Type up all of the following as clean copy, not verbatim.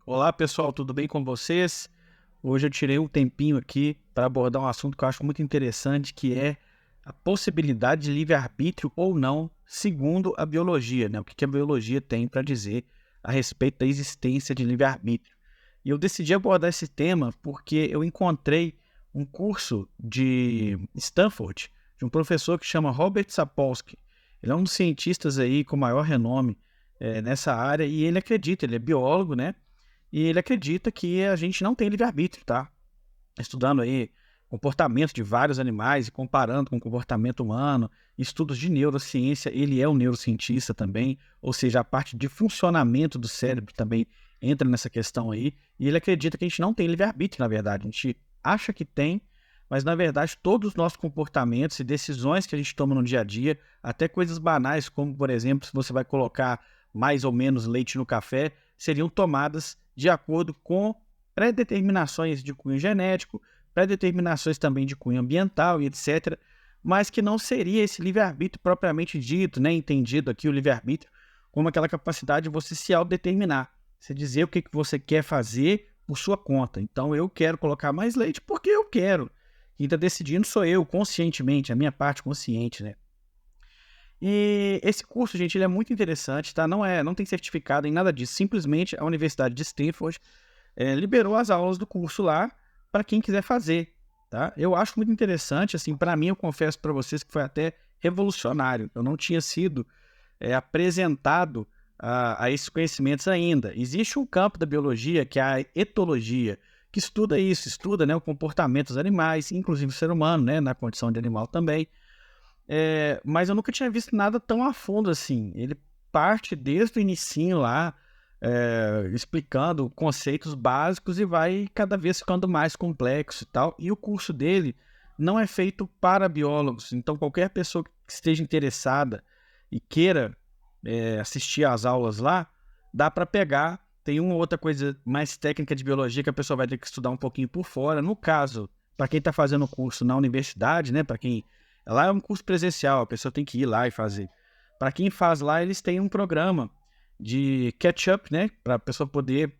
Olá pessoal, tudo bem com vocês? Hoje eu tirei um tempinho aqui para abordar um assunto que eu acho muito interessante, que é a possibilidade de livre-arbítrio ou não, segundo a biologia, né? O que que a biologia tem para dizer a respeito da existência de livre-arbítrio. E eu decidi abordar esse tema porque eu encontrei um curso de Stanford, de um professor que chama Robert Sapolsky. Ele é um dos cientistas aí com maior renome nessa área e ele acredita, ele é biólogo, né? E ele acredita que a gente não tem livre-arbítrio, tá? Estudando aí comportamento de vários animais e comparando com o comportamento humano, estudos de neurociência, ele é um neurocientista também, ou seja, a parte de funcionamento do cérebro também entra nessa questão aí, e ele acredita que a gente não tem livre-arbítrio, na verdade, a gente acha que tem, mas na verdade todos os nossos comportamentos e decisões que a gente toma no dia a dia, até coisas banais como, por exemplo, se você vai colocar mais ou menos leite no café, seriam tomadas de acordo com pré-determinações de cunho genético, pré-determinações também de cunho ambiental e etc., mas que não seria esse livre-arbítrio propriamente dito, né, entendido aqui o livre-arbítrio como aquela capacidade de você se autodeterminar, você dizer o que você quer fazer por sua conta. Então eu quero colocar mais leite porque eu quero. Quem está decidindo sou eu, conscientemente, a minha parte consciente, né? E esse curso, gente, ele é muito interessante, tá? Não tem certificado em nada disso. Simplesmente a Universidade de Stanford liberou as aulas do curso lá para quem quiser fazer, tá? Eu acho muito interessante, assim, para mim, eu confesso para vocês que foi até revolucionário. Eu não tinha sido apresentado a esses conhecimentos ainda. Existe um campo da biologia, que é a etologia, que estuda isso, estuda, né, o comportamento dos animais, inclusive o ser humano, né, na condição de animal também. Mas eu nunca tinha visto nada tão a fundo assim. Ele parte desde o inicinho lá, explicando conceitos básicos e vai cada vez ficando mais complexo e tal. E o curso dele não é feito para biólogos, então qualquer pessoa que esteja interessada e queira assistir às aulas lá, dá para pegar. Tem uma ou outra coisa mais técnica de biologia que a pessoa vai ter que estudar um pouquinho por fora. No caso, para quem está fazendo o curso na universidade, né, para quem lá é um curso presencial, a pessoa tem que ir lá e fazer. Para quem faz lá, eles têm um programa de catch-up, né? Para a pessoa poder,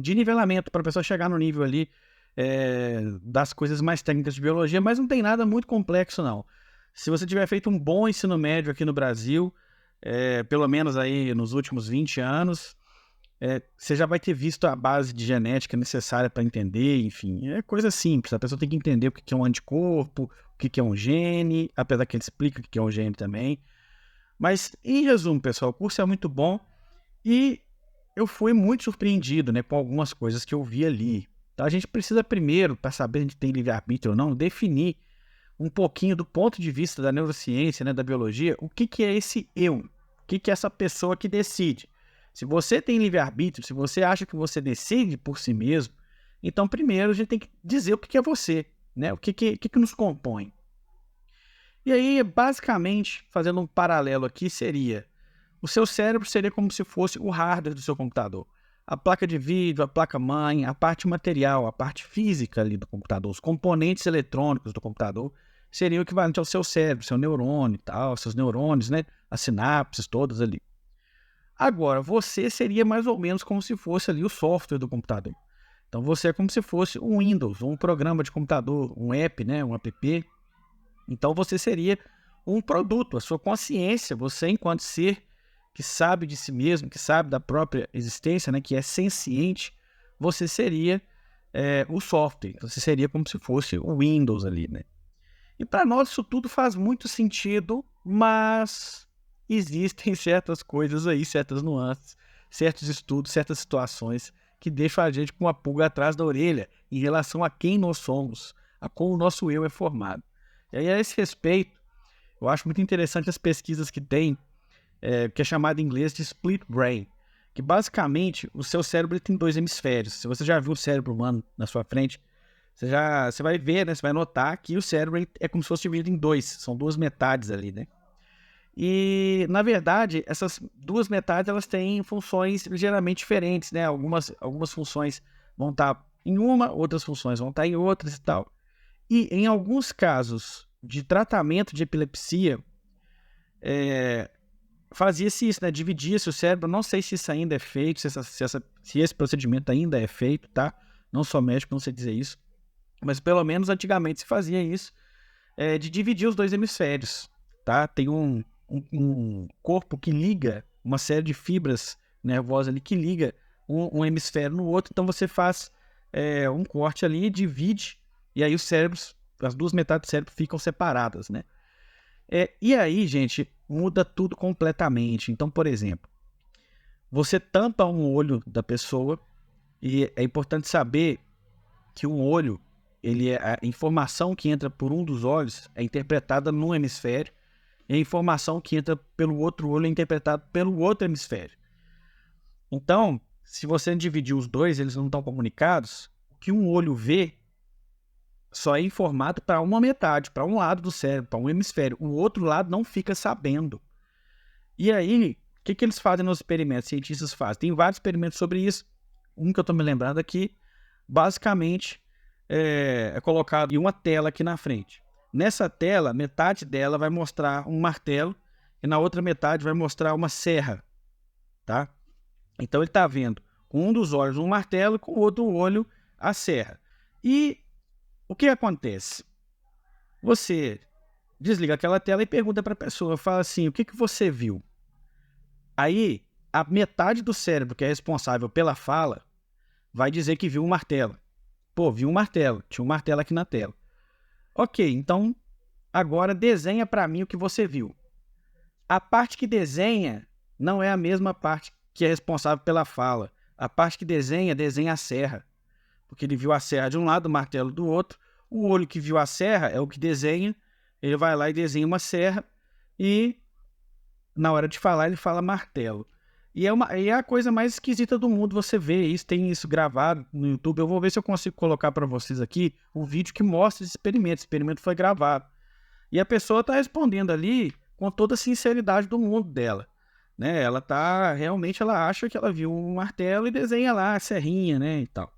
de nivelamento, para a pessoa chegar no nível ali das coisas mais técnicas de biologia, mas não tem nada muito complexo, não. Se você tiver feito um bom ensino médio aqui no Brasil, pelo menos aí nos últimos 20 anos, você já vai ter visto a base de genética necessária para entender, enfim, é coisa simples. A pessoa tem que entender o que é um anticorpo, o que é um gene, apesar que ele explica o que é um gene também. Mas, em resumo, pessoal, o curso é muito bom e eu fui muito surpreendido, né, com algumas coisas que eu vi ali. Então, a gente precisa primeiro, para saber se a gente tem livre-arbítrio ou não, definir um pouquinho do ponto de vista da neurociência, né, da biologia, o que é esse eu, o que é essa pessoa que decide. Se você tem livre-arbítrio, se você acha que você decide por si mesmo, então primeiro a gente tem que dizer o que é você, né? O que nos compõe. E aí, basicamente, fazendo um paralelo aqui, seria o seu cérebro seria como se fosse o hardware do seu computador. A placa de vídeo, a placa-mãe, a parte material, a parte física ali do computador, os componentes eletrônicos do computador, seriam o equivalente ao seu cérebro, seu neurônio e tal, seus neurônios, né? As sinapses todas ali. Agora, você seria mais ou menos como se fosse ali o software do computador. Então, você é como se fosse um Windows, um programa de computador, um app, né? Um app. Então, você seria um produto, a sua consciência, você enquanto ser que sabe de si mesmo, que sabe da própria existência, né, que é senciente, você seria o software. Você seria como se fosse o Windows ali, né? E para nós isso tudo faz muito sentido, mas existem certas coisas aí, certas nuances, certos estudos, certas situações que deixam a gente com uma pulga atrás da orelha em relação a quem nós somos, a como o nosso eu é formado. E aí, a esse respeito, eu acho muito interessante as pesquisas que tem, que é chamado em inglês de split brain, que basicamente o seu cérebro tem dois hemisférios. Se você já viu o cérebro humano na sua frente, você vai ver, né, você vai notar que o cérebro é como se fosse dividido em dois, são duas metades ali, né? E, na verdade, essas duas metades elas têm funções ligeiramente diferentes, né? Algumas funções vão estar em uma, outras funções vão estar em outras e tal. E em alguns casos de tratamento de epilepsia, fazia-se isso, né? Dividia-se o cérebro. Não sei se isso ainda é feito, se esse procedimento ainda é feito, tá? Não sou médico, não sei dizer isso. Mas pelo menos antigamente se fazia isso, de dividir os dois hemisférios, tá? Tem um corpo que liga, uma série de fibras nervosas ali que liga um hemisfério no outro. Então você faz um corte ali, divide, e aí os cérebros, as duas metades do cérebro ficam separadas, né? E aí, gente, muda tudo completamente. Então, por exemplo, você tampa um olho da pessoa, e é importante saber que um olho, a informação que entra por um dos olhos é interpretada num hemisfério, e a informação que entra pelo outro olho é interpretada pelo outro hemisfério. Então, se você dividir os dois, eles não estão comunicados, o que um olho vê só é informado para uma metade, para um lado do cérebro, para um hemisfério. O outro lado não fica sabendo. E aí, o que eles fazem nos experimentos? Os cientistas fazem. Tem vários experimentos sobre isso. Um que eu estou me lembrando aqui, basicamente, é colocado em uma tela aqui na frente. Nessa tela, metade dela vai mostrar um martelo e na outra metade vai mostrar uma serra, tá? Então ele está vendo com um dos olhos um martelo, com o outro olho a serra. E o que acontece? Você desliga aquela tela e pergunta para a pessoa, fala assim, o que você viu? Aí, a metade do cérebro que é responsável pela fala vai dizer que viu um martelo. Pô, vi um martelo, tinha um martelo aqui na tela. Ok, então agora desenha para mim o que você viu. A parte que desenha não é a mesma parte que é responsável pela fala. A parte que desenha a serra. Porque ele viu a serra de um lado, o martelo do outro. O olho que viu a serra é o que desenha. Ele vai lá e desenha uma serra e na hora de falar ele fala martelo. E é a coisa mais esquisita do mundo você vê isso, tem isso gravado no YouTube. Eu vou ver se eu consigo colocar para vocês aqui o vídeo que mostra esse experimento. Esse experimento foi gravado. E a pessoa está respondendo ali com toda a sinceridade do mundo dela. Né? Realmente ela acha que ela viu um martelo e desenha lá a serrinha, né, e tal.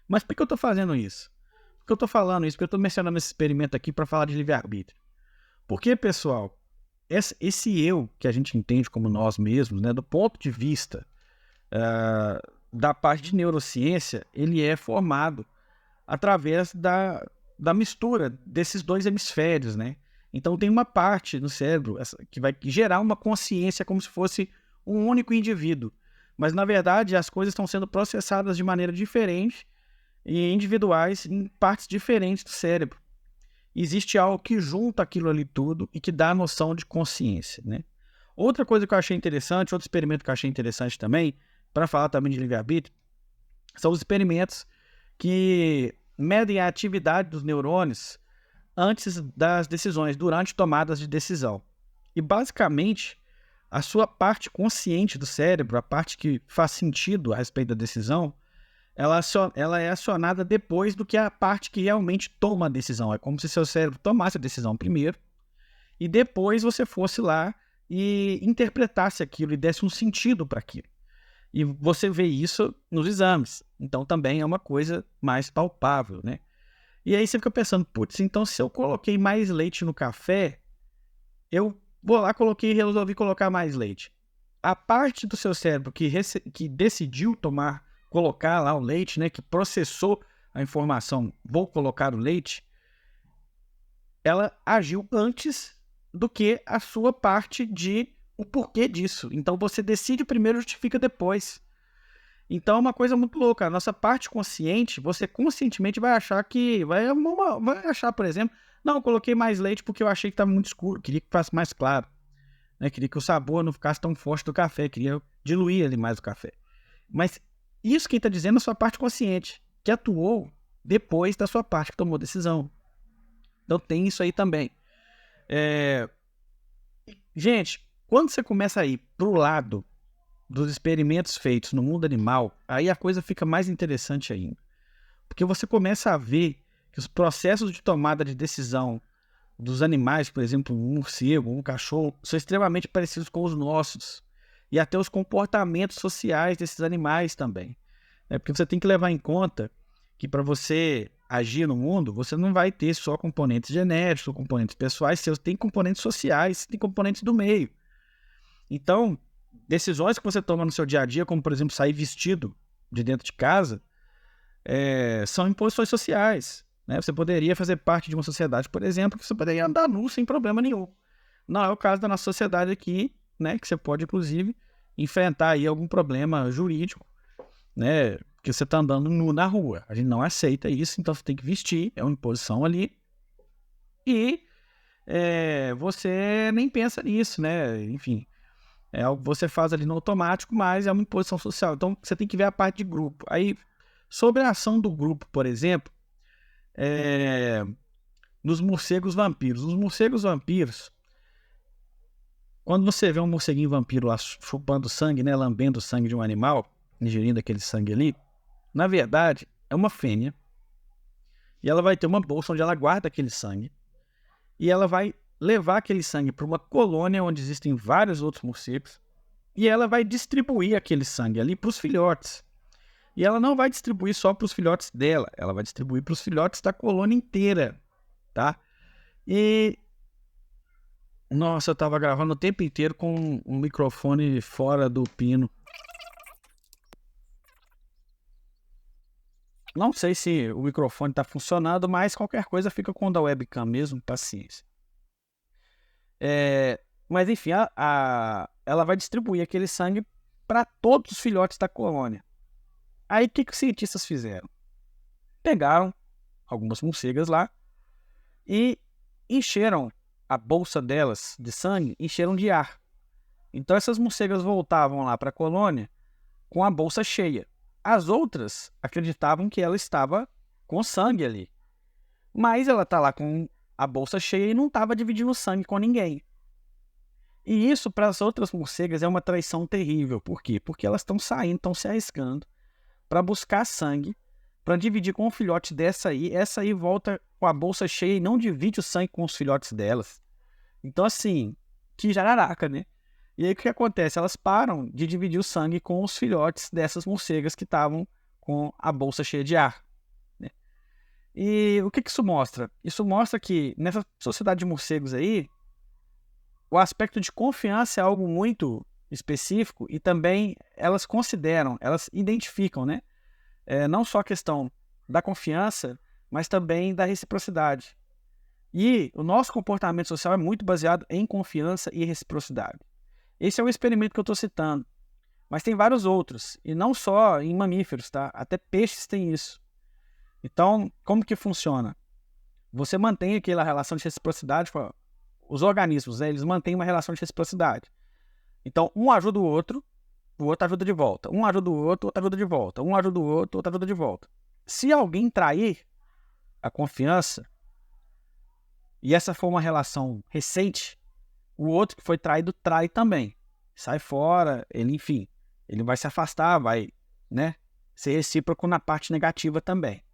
Mas por que eu estou fazendo isso? Por que eu estou falando isso? Porque eu estou mencionando esse experimento aqui para falar de livre-arbítrio. Porque, pessoal, esse eu que a gente entende como nós mesmos, né, do ponto de vista da parte de neurociência, ele é formado através da mistura desses dois hemisférios, né? Então tem uma parte no cérebro que vai gerar uma consciência como se fosse um único indivíduo. Mas, na verdade, as coisas estão sendo processadas de maneira diferente e individuais em partes diferentes do cérebro. Existe algo que junta aquilo ali tudo e que dá a noção de consciência, né? Outra coisa que eu achei interessante, outro experimento que eu achei interessante também, para falar também de livre-arbítrio, são os experimentos que medem a atividade dos neurônios antes das decisões, durante tomadas de decisão. E, basicamente, a sua parte consciente do cérebro, a parte que faz sentido a respeito da decisão, ela é acionada depois do que a parte que realmente toma a decisão. É como se seu cérebro tomasse a decisão primeiro e depois você fosse lá e interpretasse aquilo e desse um sentido para aquilo. E você vê isso nos exames. Então também é uma coisa mais palpável, né? E aí você fica pensando, putz, então se eu coloquei mais leite no café, eu vou lá, coloquei e resolvi colocar mais leite. A parte do seu cérebro que decidiu colocar lá o leite, né, que processou a informação, vou colocar o leite, ela agiu antes do que a sua parte de o porquê disso. Então você decide primeiro e justifica depois. Então é uma coisa muito louca. A nossa parte consciente, você conscientemente vai achar que... Vai achar, por exemplo, não, eu coloquei mais leite porque eu achei que estava muito escuro, queria que ficasse mais claro. Né? Queria que o sabor não ficasse tão forte do café, queria diluir ali mais o café. Mas isso quem está dizendo é a sua parte consciente, que atuou depois da sua parte que tomou decisão. Então tem isso aí também. Gente, quando você começa a ir para o lado dos experimentos feitos no mundo animal, aí a coisa fica mais interessante ainda. Porque você começa a ver que os processos de tomada de decisão dos animais, por exemplo, um morcego, um cachorro, são extremamente parecidos com os nossos. E até os comportamentos sociais desses animais também. Porque você tem que levar em conta que para você agir no mundo, você não vai ter só componentes genéticos ou componentes pessoais, você tem componentes sociais, tem componentes do meio. Então, decisões que você toma no seu dia a dia, como por exemplo sair vestido de dentro de casa, são imposições sociais, né? Você poderia fazer parte de uma sociedade, por exemplo, que você poderia andar nu sem problema nenhum. Não é o caso da nossa sociedade aqui, né? Que você pode, inclusive, enfrentar aí algum problema jurídico, né? Porque você está andando nu na rua. A gente não aceita isso, então você tem que vestir, é uma imposição ali. E você nem pensa nisso, né? Enfim, é algo que você faz ali no automático, mas é uma imposição social. Então, você tem que ver a parte de grupo. Aí, sobre a ação do grupo, por exemplo, nos morcegos vampiros. Os morcegos vampiros, quando você vê um morceguinho vampiro lá chupando sangue, né, lambendo o sangue de um animal, ingerindo aquele sangue ali, na verdade, é uma fêmea. E ela vai ter uma bolsa onde ela guarda aquele sangue. E ela vai levar aquele sangue para uma colônia onde existem vários outros morcegos. E ela vai distribuir aquele sangue ali para os filhotes. E ela não vai distribuir só para os filhotes dela, ela vai distribuir para os filhotes da colônia inteira, tá? E nossa, eu tava gravando o tempo inteiro com um microfone fora do pino. Não sei se o microfone tá funcionando, mas qualquer coisa fica com o da webcam mesmo, paciência. Mas enfim, ela vai distribuir aquele sangue para todos os filhotes da colônia. Aí o que os cientistas fizeram? Pegaram algumas morcegas lá e encheram a bolsa delas de sangue, encheram de ar. Então essas morcegas voltavam lá para a colônia com a bolsa cheia. As outras acreditavam que ela estava com sangue ali. Mas ela está lá com a bolsa cheia e não estava dividindo sangue com ninguém. E isso para as outras morcegas é uma traição terrível. Por quê? Porque elas estão saindo, estão se arriscando para buscar sangue, para dividir com o filhote dessa aí. Essa aí volta com a bolsa cheia e não divide o sangue com os filhotes delas. Então assim, que jararaca, né? E aí o que acontece? Elas param de dividir o sangue com os filhotes dessas morcegas que estavam com a bolsa cheia de ar, né? E o que isso mostra? Isso mostra que nessa sociedade de morcegos aí, o aspecto de confiança é algo muito específico e também elas consideram, elas identificam, né? Não só a questão da confiança, mas também da reciprocidade. E o nosso comportamento social é muito baseado em confiança e reciprocidade. Esse é o experimento que eu estou citando, mas tem vários outros, e não só em mamíferos, tá? Até peixes têm isso. Então, como que funciona? Você mantém aquela relação de reciprocidade com os organismos, né? Eles mantêm uma relação de reciprocidade. Então, um ajuda o outro ajuda de volta. Um ajuda o outro ajuda de volta. Um ajuda o outro ajuda de volta. Se alguém trair a confiança, e essa for uma relação recente, o outro que foi traído trai também. Sai fora, enfim, ele vai se afastar, vai, né, ser recíproco na parte negativa também.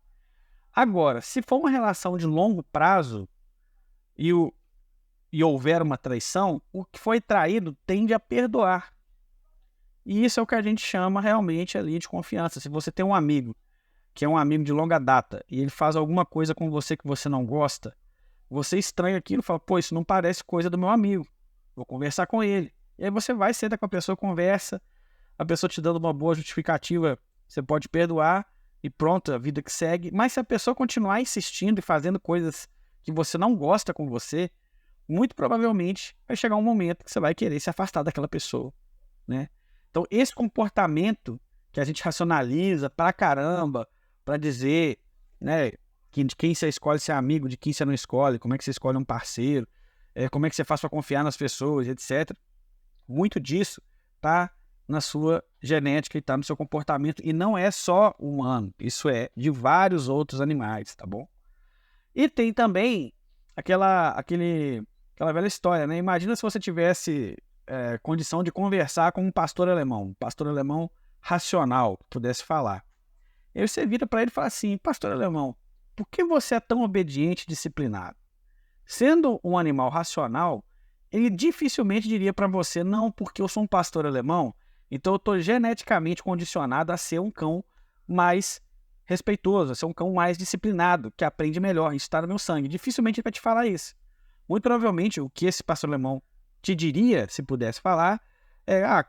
Agora, se for uma relação de longo prazo e houver uma traição, o que foi traído tende a perdoar. E isso é o que a gente chama realmente ali de confiança. Se você tem um amigo que é um amigo de longa data e ele faz alguma coisa com você que você não gosta, você estranha aquilo e fala, pô, isso não parece coisa do meu amigo. Vou conversar com ele. E aí você vai, senta com a pessoa, conversa, a pessoa te dando uma boa justificativa, você pode perdoar e pronto, a vida que segue. Mas se a pessoa continuar insistindo e fazendo coisas que você não gosta com você, muito provavelmente vai chegar um momento que você vai querer se afastar daquela pessoa, né? Então esse comportamento que a gente racionaliza pra caramba, pra dizer, né, de quem você escolhe ser amigo, de quem você não escolhe, como é que você escolhe um parceiro, como é que você faz para confiar nas pessoas, etc. Muito disso está na sua genética e está no seu comportamento. E não é só humano, isso é de vários outros animais, tá bom? E tem também aquela velha história, né? Imagina se você tivesse condição de conversar com um pastor alemão racional, que pudesse falar. E aí você vira para ele e fala assim, pastor alemão, por que você é tão obediente e disciplinado? Sendo um animal racional, ele dificilmente diria para você, não, porque eu sou um pastor alemão, então eu estou geneticamente condicionado a ser um cão mais respeitoso, a ser um cão mais disciplinado, que aprende melhor, isso está no meu sangue. Dificilmente ele vai te falar isso. Muito provavelmente o que esse pastor alemão te diria, se pudesse falar,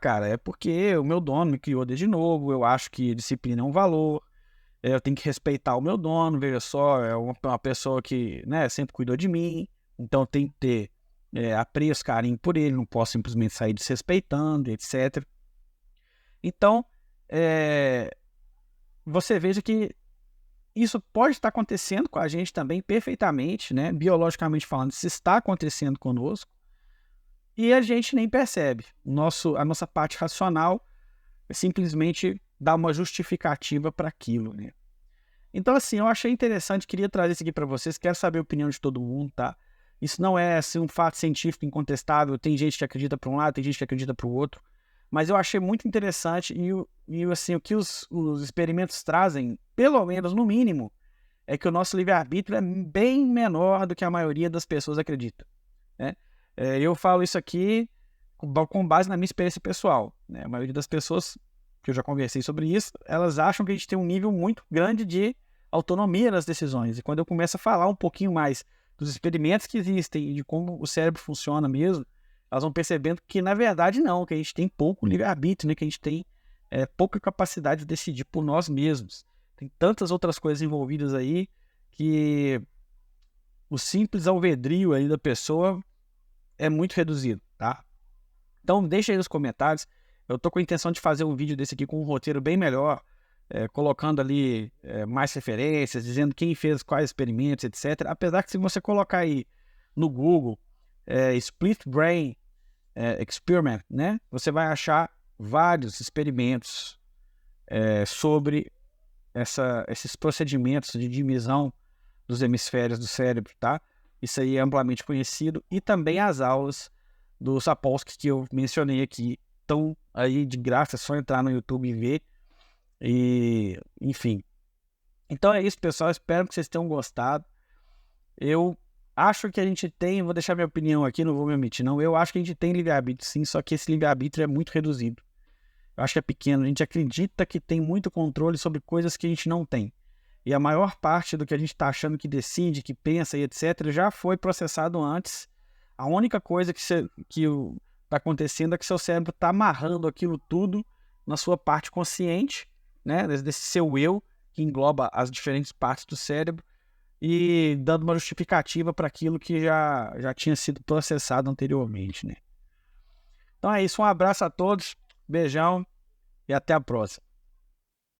Cara, é porque o meu dono me criou desde novo, eu acho que disciplina é um valor, eu tenho que respeitar o meu dono, veja só, é uma pessoa que, né, sempre cuidou de mim, então eu tenho que ter apreço, carinho por ele, não posso simplesmente sair desrespeitando, etc. Então, é, você veja que isso pode estar acontecendo com a gente também perfeitamente, né? Biologicamente falando, isso está acontecendo conosco e a gente nem percebe. A nossa parte racional simplesmente dá uma justificativa para aquilo, né? Então, assim, eu achei interessante, queria trazer isso aqui para vocês, quero saber a opinião de todo mundo, tá? Isso não é assim, um fato científico incontestável, tem gente que acredita para um lado, tem gente que acredita para o outro, mas eu achei muito interessante assim, o que os experimentos trazem, pelo menos no mínimo, é que o nosso livre-arbítrio é bem menor do que a maioria das pessoas acredita, né? Eu falo isso aqui com base na minha experiência pessoal, né? A maioria das pessoas que eu já conversei sobre isso, elas acham que a gente tem um nível muito grande de autonomia nas decisões. E quando eu começo a falar um pouquinho mais dos experimentos que existem e de como o cérebro funciona mesmo, elas vão percebendo que, na verdade, não, que a gente tem pouco livre-arbítrio, né? Que a gente tem pouca capacidade de decidir por nós mesmos. Tem tantas outras coisas envolvidas aí que o simples alvedrio aí da pessoa é muito reduzido, tá? Então deixa aí nos comentários. Eu tô com a intenção de fazer um vídeo desse aqui com um roteiro bem melhor, colocando ali mais referências, dizendo quem fez quais experimentos, etc. Apesar que se você colocar aí no Google Split Brain Experiment, né? Você vai achar vários experimentos sobre esses procedimentos de divisão dos hemisférios do cérebro, tá? Isso aí é amplamente conhecido. E também as aulas do Sapolsky que eu mencionei aqui estão aí de graça, é só entrar no YouTube e ver. E, enfim. Então é isso, pessoal. Espero que vocês tenham gostado. Eu acho que a gente tem, vou deixar minha opinião aqui, não vou me omitir, não. Eu acho que a gente tem livre-arbítrio, sim, só que esse livre-arbítrio é muito reduzido. Eu acho que é pequeno. A gente acredita que tem muito controle sobre coisas que a gente não tem. E a maior parte do que a gente está achando que decide, que pensa e etc., já foi processado antes. A única coisa que está acontecendo é que seu cérebro está amarrando aquilo tudo na sua parte consciente, né? Desse seu eu, que engloba as diferentes partes do cérebro, e dando uma justificativa para aquilo que já tinha sido processado anteriormente, né? Então é isso, um abraço a todos, beijão e até a próxima.